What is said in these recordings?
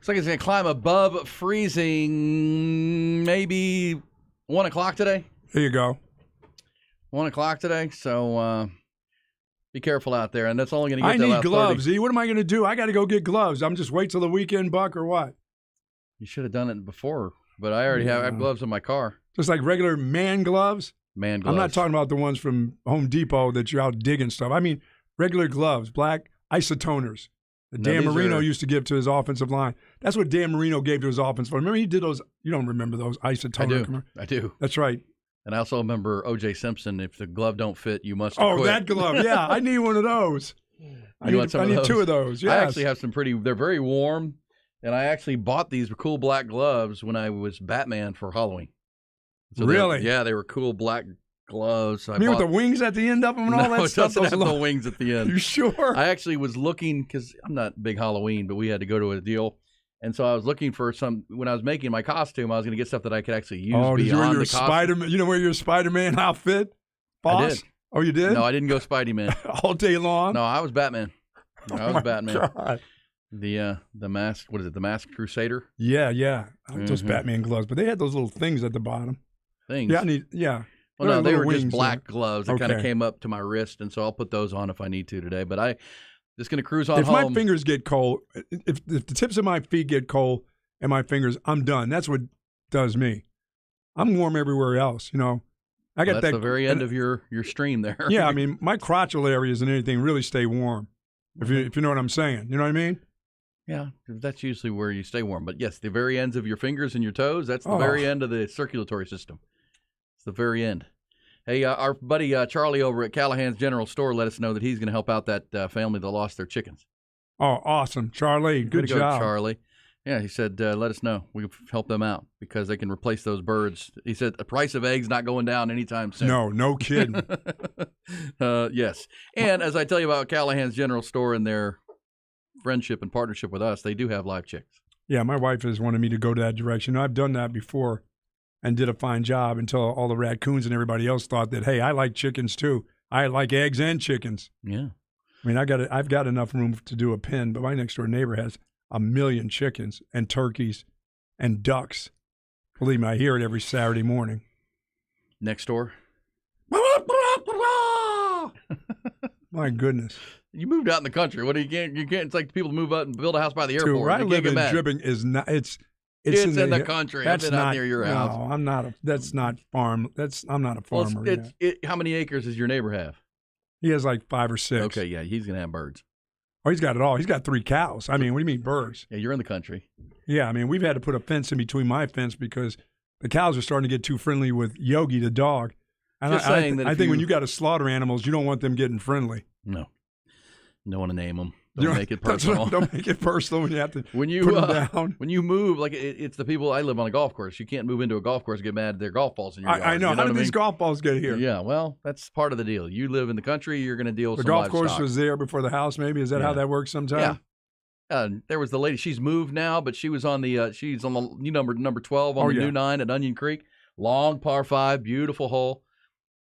like it's going to climb above freezing maybe 1 o'clock today. There you go. 1 o'clock today. So be careful out there. And that's only going to get I to need about gloves, 30. E. What am I going to do? I got to go get gloves. I'm just wait till the weekend, Buck, or what? You should have done it before. But I already have gloves in my car. Just like regular man gloves? Man gloves. I'm not talking about the ones from Home Depot that you're out digging stuff. I mean regular gloves, black isotoners. That Dan Marino used to give to his offensive line. That's what Dan Marino gave to his offensive line. Remember he did those? You don't remember those isotoner? I do. That's right. And I also remember O.J. Simpson, if the glove don't fit, you must quit. That glove. Yeah, I need one of those. I need 2 of those. Yes. I actually have some they're very warm. And I actually bought these cool black gloves when I was Batman for Halloween. So really? They were cool black gloves. So with the wings at the end of them and all that stuff? No, it doesn't have the wings at the end. You sure? I actually was looking, because I'm not big Halloween, but we had to go to a deal. And so I was looking for when I was making my costume, I was going to get stuff that I could actually use beyond did you wear your the costume. Spider-Man? You know, wear your Spider-Man outfit? Boss? I did. Oh, you did? No, I didn't go Spidey-Man. All day long? No, I was Batman. I was Batman. God. The mask, what is it? The Masked Crusader? Yeah. I like those Batman gloves, but they had those little things at the bottom. Things? Yeah. Well, no, they were just black gloves that kind of came up to my wrist, and so I'll put those on if I need to today. But I just going to cruise on home. If my fingers get cold, if the tips of my feet get cold and my fingers, I'm done. That's what does me. I'm warm everywhere else, you know. I got that's the very end of your stream there. Yeah, I mean, my crotchal areas and anything really stay warm, if you know what I'm saying. You know what I mean? Yeah, that's usually where you stay warm. But yes, the very ends of your fingers and your toes, that's the very end of the circulatory system. It's the very end. Hey, our buddy Charlie over at Callahan's General Store let us know that he's going to help out that family that lost their chickens. Oh, awesome. Charlie, good job. Charlie. Yeah, he said, let us know. We can help them out because they can replace those birds. He said the price of eggs not going down anytime soon. No kidding. Yes. And as I tell you about Callahan's General Store and their friendship and partnership with us, they do have live chicks. Yeah, my wife has wanted me to go that direction. I've done that before and did a fine job until all the raccoons and everybody else thought that, hey, I like chickens too. I like eggs and chickens. Yeah. I mean, I've got enough room to do a pen, but my next door neighbor has 1 million chickens and turkeys and ducks. Believe me, I hear it every Saturday morning. Next door? My goodness. You moved out in the country. What do you can't? It's like people move out and build a house by the airport. Dude, where I live in Dripping is not. It's in the country. I've been out near your house. No, I'm not. That's not farm. I'm not a farmer. How many acres does your neighbor have? He has like 5 or 6. Okay, yeah, he's gonna have birds. Oh, he's got it all. He's got 3 cows. I mean, what do you mean birds? Yeah, you're in the country. Yeah, I mean, we've had to put a fence in between my fence because the cows are starting to get too friendly with Yogi, the dog. And I think when you got to slaughter animals, you don't want them getting friendly. No. Don't want to name them. Don't make it personal. Don't make it personal when you have to put them down. When you move, like it's the people. I live on a golf course. You can't move into a golf course and get mad at their golf balls in your yard. I know. How did these golf balls get here? Yeah, well, that's part of the deal. You live in the country. You're going to deal with the some golf livestock. course was there before the house. Maybe is that how that works sometimes? Yeah. There was the lady. She's moved now, but she was on the new number 12 on the new 9 at Onion Creek. Long par 5, beautiful hole.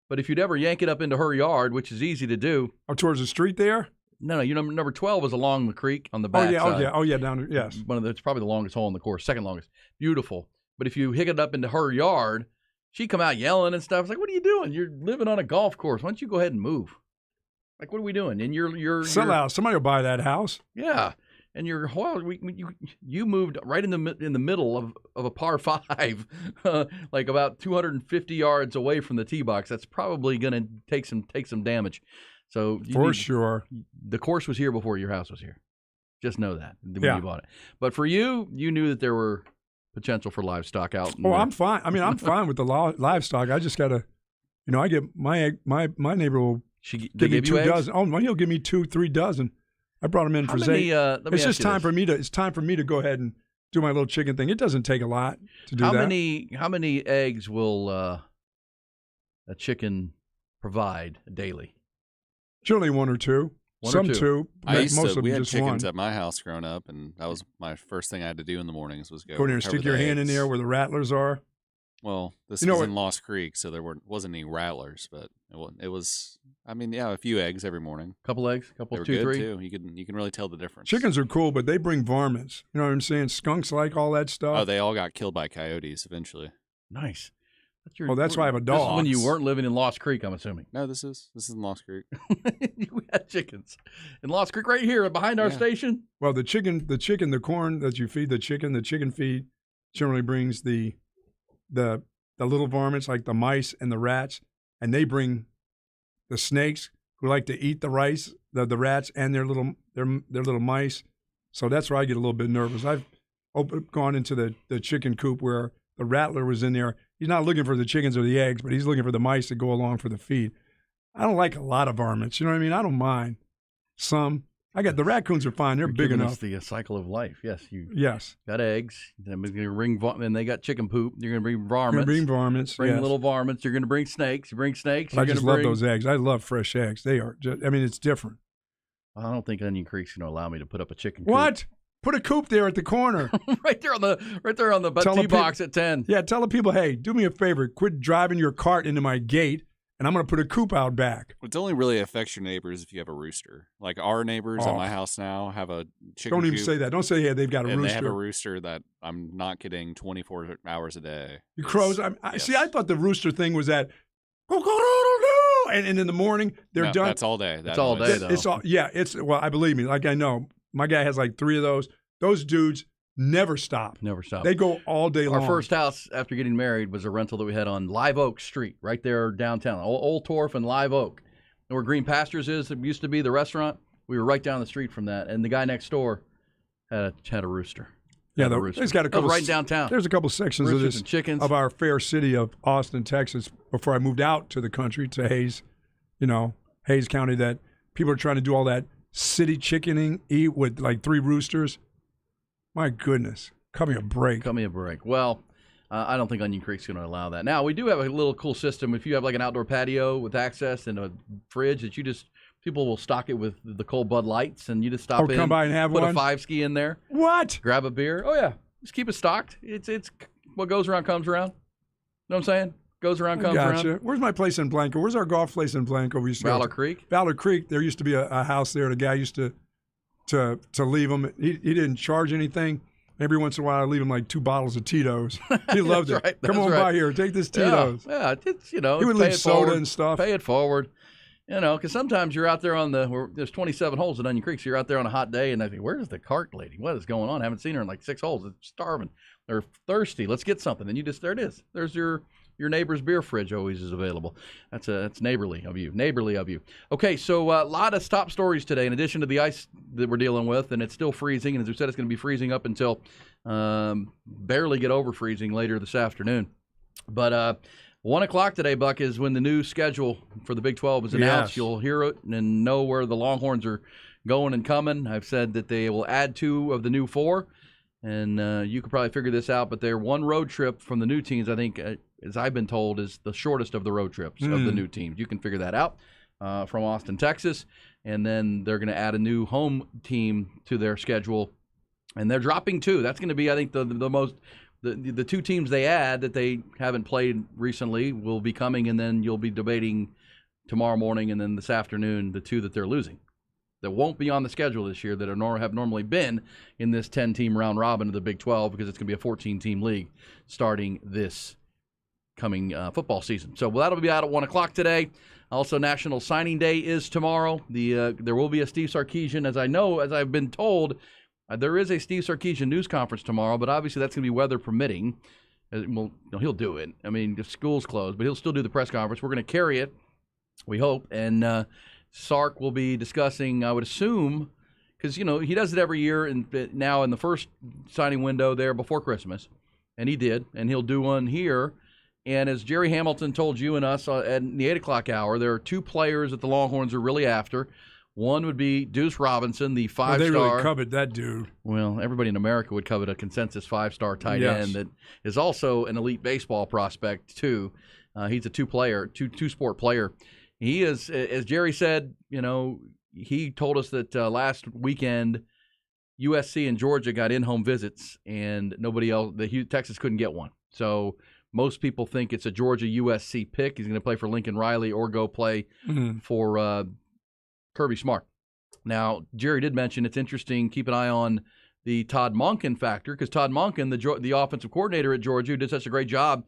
But if you'd ever yank it up into her yard, which is easy to do, towards the street there. No, number 12 is along the creek on the back side. Oh yeah, down there. Yes. It's probably the longest hole in the course, second longest. Beautiful. But if you hick it up into her yard, she'd come out yelling and stuff. It's like, what are you doing? You're living on a golf course. Why don't you go ahead and move? Like, what are we doing? And sell out. Somebody will buy that house. Yeah. And you moved right in the middle of a par 5, like about 250 yards away from the tee box. That's probably going to take some damage. So for sure, the course was here before your house was here. Just know that when you bought it. But for you knew that there were potential for livestock out. I'm fine. I mean, I'm fine with the livestock. I just gotta, I get my neighbor will give me 2 dozen. Oh, he'll give me 2-3 dozen. I brought them in for Zay. It's just time for me to. It's time for me to go ahead and do my little chicken thing. It doesn't take a lot to do that. How many eggs will a chicken provide daily? Generally 1 or 2. Some 2. We had chickens at my house growing up, and that was my first thing I had to do in the mornings was go in there and stick your hand in there where the rattlers are. Well, this was in Lost Creek, so there wasn't any rattlers, but it was I mean, yeah, a few eggs every morning. Couple eggs, couple, they were 2, good 3. Too. You can really tell the difference. Chickens are cool, but they bring varmints. You know what I'm saying? Skunks like all that stuff. Oh, they all got killed by coyotes eventually. Nice. That's why I have a dog. This is when you weren't living in Lost Creek, I'm assuming. No, this is in Lost Creek. We had chickens in Lost Creek right here behind our station. Well, the corn that you feed the chicken feed generally brings the little varmints like the mice and the rats, and they bring the snakes who like to eat the rice, the rats and their little mice. So that's where I get a little bit nervous. I've gone into the chicken coop where the rattler was in there. He's not looking for the chickens or the eggs, but he's looking for the mice to go along for the feed. I don't like a lot of varmints. You know what I mean? I don't mind some. The raccoons are fine. They're big enough. Us the cycle of life. Yes, Yes. Got eggs. Then we're going to bring and they got chicken poop. You're going to bring varmints. Bring varmints. Bring little varmints. You're going to bring snakes. You bring snakes. I just love those eggs. I love fresh eggs. They are. It's different. I don't think Onion Creek's going to allow me to put up a chicken coop. What? Put a coop there at the corner. right there on the tee box at 10. Yeah, tell the people, hey, do me a favor. Quit driving your cart into my gate, and I'm going to put a coop out back. It only really affects your neighbors if you have a rooster. Like our neighbors at my house now have a chicken Don't even coop, say that. Don't say, yeah, they've got a and rooster. they have a rooster that I'm not getting 24 hours a day. You crows. See, I thought the rooster thing was that, and in the morning, they're done. That's all day. That's all day, though. Well, I believe me. Like I know. My guy has like 3 of those. Those dudes never stop. Never stop. They go all day long. Our first house after getting married was a rental that we had on Live Oak Street, right there downtown. Old Torf and Live Oak. And where Green Pastures is, it used to be the restaurant. We were right down the street from that. And the guy next door had a rooster. Yeah, there's got a couple right downtown. There's a couple sections of this chickens. Of our fair city of Austin, Texas, before I moved out to the country to Hays, Hays County, that people are trying to do all that city chickening, eat with like 3 roosters. My goodness. Cut me a break. Well, I don't think Onion Creek's going to allow that. Now, we do have a little cool system. If you have like an outdoor patio with access and a fridge that people will stock it with the cold Bud Lights, and you just stop in, come by and have put one? a 5-ski in there. What? Grab a beer. Oh, yeah. Just keep it stocked. It's what goes around comes around. Know what I'm saying? Goes around, comes around. Where's my place in Blanco? Where's our golf place in Blanco? Valor Creek. Valor Creek. There used to be a house there. The guy used to leave them. He didn't charge anything. Every once in a while, I leave him like 2 bottles of Tito's. He loved it. Right, come on by here, take this Tito's. Yeah, it's he would leave soda and stuff. Pay it forward, because sometimes you're out there there's 27 holes at Onion Creek, so you're out there on a hot day, and I think, where's the cart lady? What is going on? I haven't seen her in like 6 holes. It's starving. They're thirsty. Let's get something. And there it is. There's your neighbor's beer fridge always is available. That's neighborly of you. Okay, so a lot of top stories today in addition to the ice that we're dealing with, and it's still freezing. And as we said, it's going to be freezing up until barely get over freezing later this afternoon. But 1 o'clock today, Buck, is when the new schedule for the Big 12 is announced. Yes. You'll hear it and know where the Longhorns are going and coming. I've said that they will add 2 of the new 4. And you could probably figure this out, but their one road trip from the new teams, I think, as I've been told, is the shortest of the road trips of the new teams. You can figure that out from Austin, Texas. And then they're going to add a new home team to their schedule. And they're dropping 2. That's going to be, I think, the 2 teams they add that they haven't played recently will be coming, and then you'll be debating tomorrow morning and then this afternoon the 2 that they're losing. That won't be on the schedule this year that have normally been in this 10-team round robin of the Big 12 because it's going to be a 14-team league starting this coming football season. So that'll be out at 1 o'clock today. Also, National Signing Day is tomorrow. There will be a Steve Sarkisian, as I've been told, there is a Steve Sarkisian news conference tomorrow, but obviously that's going to be weather permitting. Well, he'll do it. I mean, if school's closed, but he'll still do the press conference. We're going to carry it, we hope, and Sark will be discussing, I would assume, because, he does it every year, and now in the first signing window there before Christmas, and he did, and he'll do one here. And as Jerry Hamilton told you and us at the 8 o'clock hour, there are 2 players that the Longhorns are really after. One would be Deuce Robinson, the 5-star. They really coveted that dude. Well, everybody in America would covet a consensus 5-star tight end that is also an elite baseball prospect, too. He's a two-sport player. He is, as Jerry said, he told us that last weekend USC and Georgia got in-home visits, and nobody else, Texas couldn't get one. So Most people think it's a Georgia USC pick. He's going to play for Lincoln Riley or go play for Kirby Smart. Now, Jerry did mention it's interesting. Keep an eye on the Todd Monken factor, because Todd Monken, the offensive coordinator at Georgia, who did such a great job,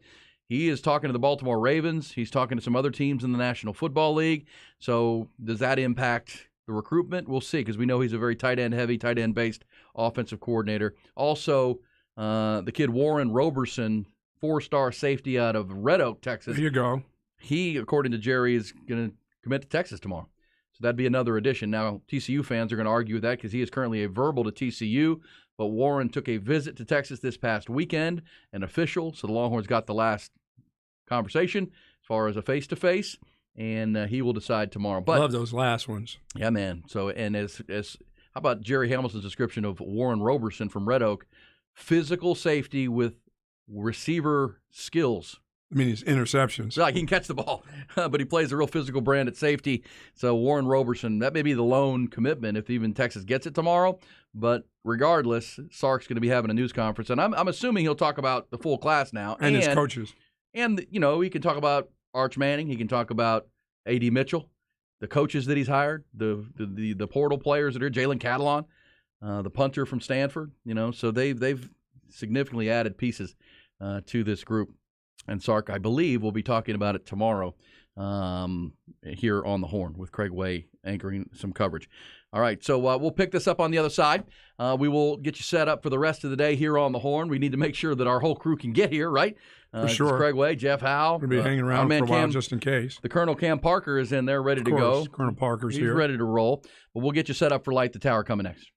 he is talking to the Baltimore Ravens. He's talking to some other teams in the National Football League. So does that impact the recruitment? We'll see, because we know he's a very tight end based offensive coordinator. Also, the kid Warren Roberson, 4-star safety out of Red Oak, Texas. There you go. He, according to Jerry, is going to commit to Texas tomorrow. So that'd be another addition. Now, TCU fans are going to argue with that because he is currently a verbal to TCU, but Warren took a visit to Texas this past weekend, an official, so the Longhorns got the last conversation as far as a face-to-face, and he will decide tomorrow. But love those last ones. Yeah, man. So, and as how about Jerry Hamilton's description of Warren Roberson from Red Oak? Physical safety with receiver skills. I mean, his interceptions. Like, he can catch the ball, but he plays a real physical brand at safety. So Warren Roberson, that may be the lone commitment if even Texas gets it tomorrow. But regardless, Sark's going to be having a news conference, and I'm assuming he'll talk about the full class now and his coaches. And he can talk about Arch Manning. He can talk about A.D. Mitchell, the coaches that he's hired, the portal players that are Jalen Catalon, the punter from Stanford. So they've significantly added pieces to this group. And Sark, I believe, will be talking about it tomorrow here on the Horn with Craig Way anchoring some coverage. All right, so we'll pick this up on the other side. We will get you set up for the rest of the day here on the Horn. We need to make sure that our whole crew can get here, right? For sure. Craig Way, Jeff Howe. We'll be hanging around for a while just in case. The Colonel Cam Parker is in there ready to go. Colonel Parker's here. He's ready to roll. But we'll get you set up for Light the Tower coming next.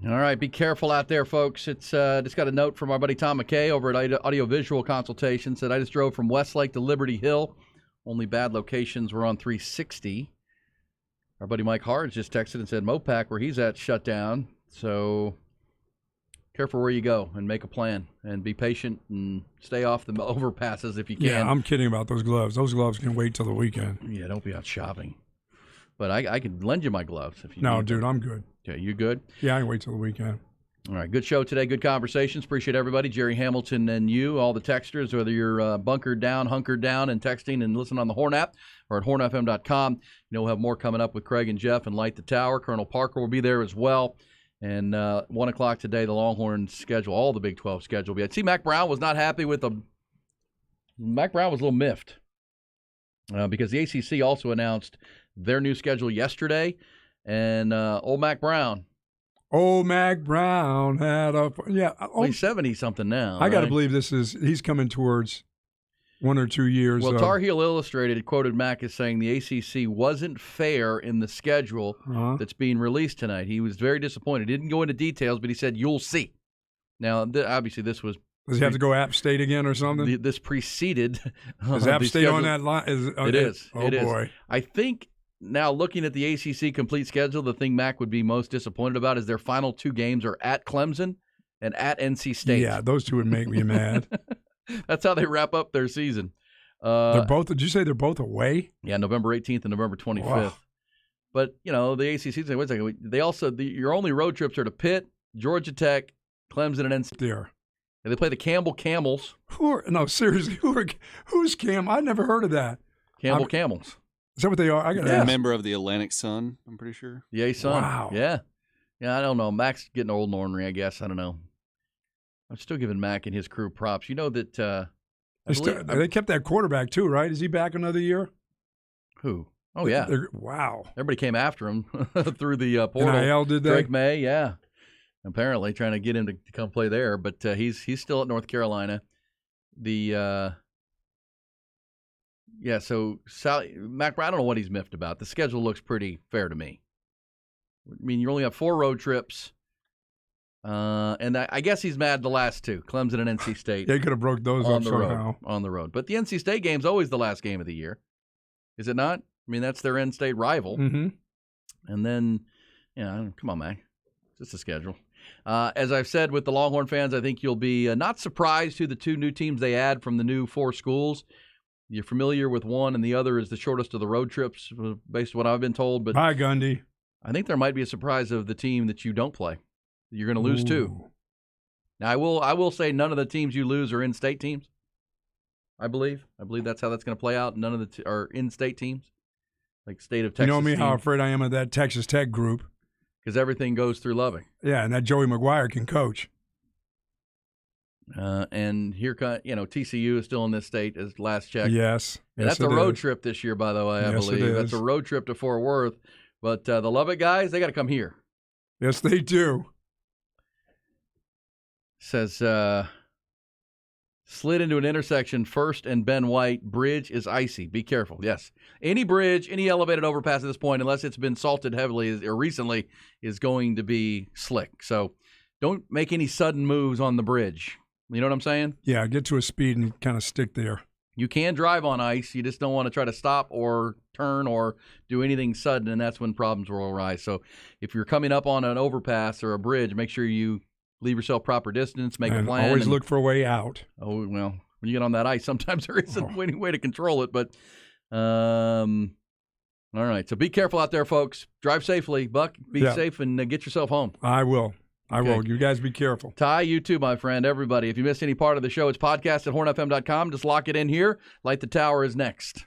All right, be careful out there, folks. It's just got a note from our buddy Tom McKay over at Audiovisual Consultation. Said, I just drove from Westlake to Liberty Hill. Only bad locations were on 360. Our buddy Mike Hards just texted and said Mopac, where he's at, shut down. So careful where you go and make a plan and be patient and stay off the overpasses if you can. Yeah, I'm kidding about those gloves. Those gloves can wait till the weekend. Yeah, don't be out shopping. But I can lend you my gloves if you need. No, dude, I'm good. Okay, you good? Yeah, I can wait till the weekend. All right, good show today. Good conversations. Appreciate everybody. Jerry Hamilton and you, all the texters, whether you're bunkered down, hunkered down, and texting and listening on the Horn app or at hornfm.com. We'll have more coming up with Craig and Jeff and Light the Tower. Colonel Parker will be there as well. And 1 o'clock today, the Longhorns schedule, all the Big 12 schedule. I see Mack Brown was not happy with them. Mack Brown was a little miffed because the ACC also announced their new schedule yesterday. And old Mack Brown. Old Mack Brown had a he's 70-something now. I got to believe he's coming towards 1 or 2 years. Well, Tar Heel Illustrated quoted Mack as saying the ACC wasn't fair in the schedule that's being released tonight. He was very disappointed. He didn't go into details, but he said, you'll see. Now, obviously, this was... Does he have to go App State again or something? This preceded... Is App State on that line? It is. Oh, boy. I think... Now, looking at the ACC complete schedule, the thing Mac would be most disappointed about is their final 2 games are at Clemson and at NC State. Yeah, those 2 would make me mad. That's how they wrap up their season. They're both. Did you say they're both away? Yeah, November 18th and November 25th. Wow. But, the ACC, wait a second, they also, your only road trips are to Pitt, Georgia Tech, Clemson, and NC. There. And they play the Campbell Camels. Seriously, who's Cam? I never heard of that. Campbell Camels. Is that what they are? I got a member of the Atlantic Sun, I'm pretty sure. The A-Sun. Wow. Yeah. Yeah, I don't know. Mac's getting old and ornery, I guess. I don't know. I'm still giving Mac and his crew props. You know that they kept that quarterback too, right? Is he back another year? Who? Oh, yeah. Wow. Everybody came after him through the portal. NIL, did they? Drake May, yeah. Apparently trying to get him to come play there, but he's still at North Carolina. So Mack Brown, I don't know what he's miffed about. The schedule looks pretty fair to me. I mean, you only have 4 road trips, and I guess he's mad the last 2, Clemson and NC State. They could have broke those up somehow. On the road. But the NC State game's always the last game of the year, is it not? I mean, that's their in-state rival. Mm-hmm. And then, come on, Mac. It's just a schedule. As I've said with the Longhorn fans, I think you'll be not surprised who the 2 new teams they add from the new 4 schools. You're familiar with one, and the other is the shortest of the road trips, based on what I've been told. But hi, Gundy. I think there might be a surprise of the team that you don't play. You're going to lose 2. Now, I will say none of the teams you lose are in-state teams. I believe that's how that's going to play out. None of the are in-state teams, like state of Texas. You know me, how afraid I am of that Texas Tech group. Because everything goes through Loving. Yeah, and that Joey McGuire can coach. And here, TCU is still in this state as last check. Yes. And that's a road trip this year, by the way, I believe. That's a road trip to Fort Worth. But the Lubbock guys, they got to come here. Yes, they do. Says, slid into an intersection, First and Ben White. Bridge is icy. Be careful. Yes. Any bridge, any elevated overpass at this point, unless it's been salted heavily or recently, is going to be slick. So don't make any sudden moves on the bridge. You know what I'm saying? Yeah, get to a speed and kind of stick there. You can drive on ice. You just don't want to try to stop or turn or do anything sudden, and that's when problems will arise. So if you're coming up on an overpass or a bridge, make sure you leave yourself proper distance, make a plan. Always look for a way out. Oh, well, when you get on that ice, sometimes there isn't any way to control it. But, all right. So be careful out there, folks. Drive safely, Buck. Be safe and get yourself home. I will. I will. You guys be careful. Ty, you too, my friend. Everybody, if you missed any part of the show, it's podcast at hornfm.com. Just lock it in here. Light the Tower is next.